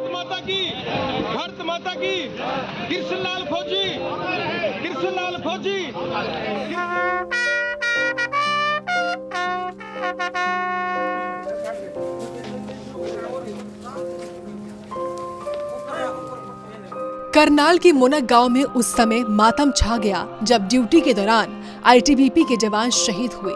माता की, भारत माता की, कृष्णलाल फौजी, कृष्णलाल फौजी। करनाल के मुनक गांव में उस समय मातम छा गया जब ड्यूटी के दौरान आईटीबीपी के जवान शहीद हुए।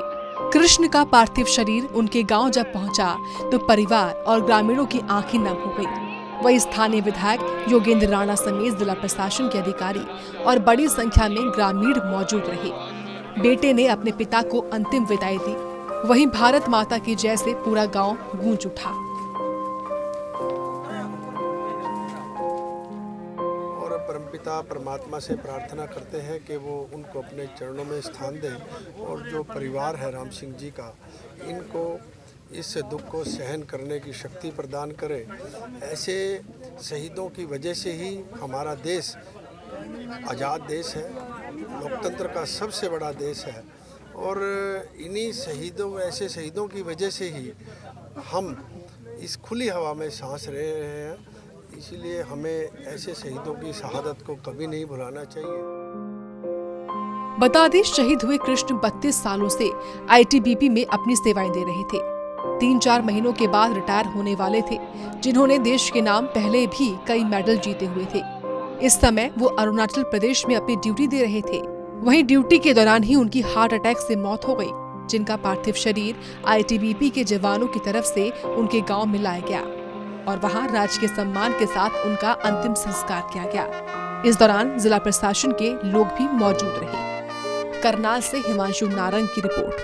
कृष्ण का पार्थिव शरीर उनके गांव जब पहुंचा तो परिवार और ग्रामीणों की आंखें नम हो गईं। वही स्थानीय विधायक योगेंद्र राणा समेत जिला प्रशासन के अधिकारी और बड़ी संख्या में ग्रामीण मौजूद रहे। बेटे ने अपने पिता को अंतिम विदाई दी। वहीं भारत माता की जय से पूरा गांव गूंज उठा। परमपिता परमात्मा से प्रार्थना करते हैं कि वो उनको अपने चरणों में स्थान दें और जो परिवार है राम सिंह जी का, इनको इस दुख को सहन करने की शक्ति प्रदान करे। ऐसे शहीदों की वजह से ही हमारा देश आज़ाद देश है, लोकतंत्र का सबसे बड़ा देश है और इन्हीं शहीदों, ऐसे शहीदों की वजह से ही हम इस खुली हवा में सांस ले रहे हैं। इसीलिए हमें ऐसे शहीदों की शहादत को कभी नहीं भुलाना चाहिए। बता दें, शहीद हुए कृष्ण 32 सालों से आईटीबीपी में अपनी सेवाएं दे रहे थे। 3-4 महीनों के बाद रिटायर होने वाले थे, जिन्होंने देश के नाम पहले भी कई मेडल जीते हुए थे। इस समय वो अरुणाचल प्रदेश में अपनी ड्यूटी दे रहे थे। वहीं ड्यूटी के दौरान ही उनकी हार्ट अटैक से मौत हो गई, जिनका पार्थिव शरीर आईटीबीपी के जवानों की तरफ से उनके गाँव में लाया गया और वहां राजकीय सम्मान के साथ उनका अंतिम संस्कार किया गया। इस दौरान जिला प्रशासन के लोग भी मौजूद रहे। करनाल से हिमांशु नारंग की रिपोर्ट।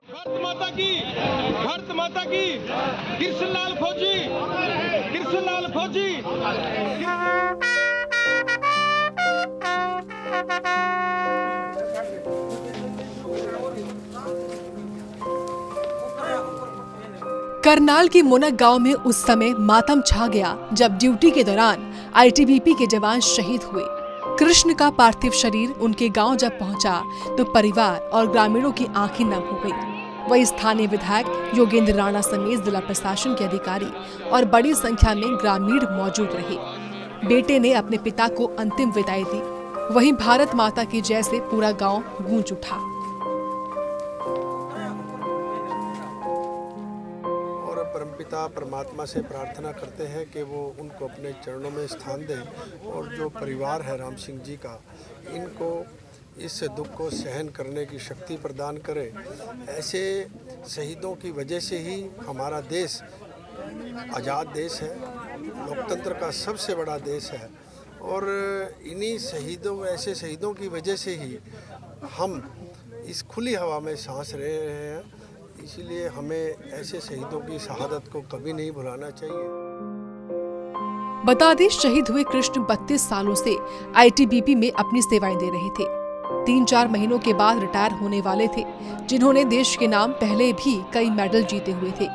भारत माता की, भारत माता की, कृष्णलाल फौजी, कृष्णलाल फौजी। करनाल के मुनक गांव में उस समय मातम छा गया जब ड्यूटी के दौरान आईटीबीपी के जवान शहीद हुए। कृष्ण का पार्थिव शरीर उनके गांव जब पहुंचा तो परिवार और ग्रामीणों की आंखें नम हो गईं। वही स्थानीय विधायक योगेंद्र राणा समेत जिला प्रशासन के अधिकारी और बड़ी संख्या में ग्रामीण मौजूद रहे। बेटे ने अपने पिता को अंतिम विदाई दी। वहीं भारत माता की जय से पूरा गाँव गूंज उठा। परमपिता परमात्मा से प्रार्थना करते हैं कि वो उनको अपने चरणों में स्थान दें और जो परिवार है राम सिंह जी का, इनको इस दुख को सहन करने की शक्ति प्रदान करे। ऐसे शहीदों की वजह से ही हमारा देश आज़ाद देश है, लोकतंत्र का सबसे बड़ा देश है और इन्हीं शहीदों, ऐसे शहीदों की वजह से ही हम इस खुली हवा में सांस ले रहे हैं। इसीलिए हमें ऐसे शहीदों की शहादत को कभी नहीं भुलाना चाहिए। बता दें, शहीद हुए कृष्ण 32 सालों से आईटीबीपी में अपनी सेवाएं दे रहे थे। 3-4 महीनों के बाद रिटायर होने वाले थे, जिन्होंने देश के नाम पहले भी कई मेडल जीते हुए थे।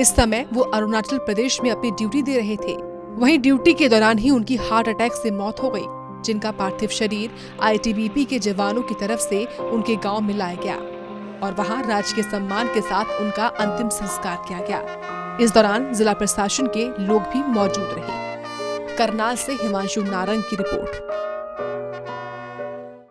इस समय वो अरुणाचल प्रदेश में अपनी ड्यूटी दे रहे थे। वहीं ड्यूटी के दौरान ही उनकी हार्ट अटैक से मौत हो गई, जिनका पार्थिव शरीर आईटीबीपी के जवानों की तरफ से उनके गाँव में लाया गया और वहां राजकीय सम्मान के साथ उनका अंतिम संस्कार किया गया। इस दौरान जिला प्रशासन के लोग भी मौजूद रहे। करनाल से हिमांशु नारंग की रिपोर्ट।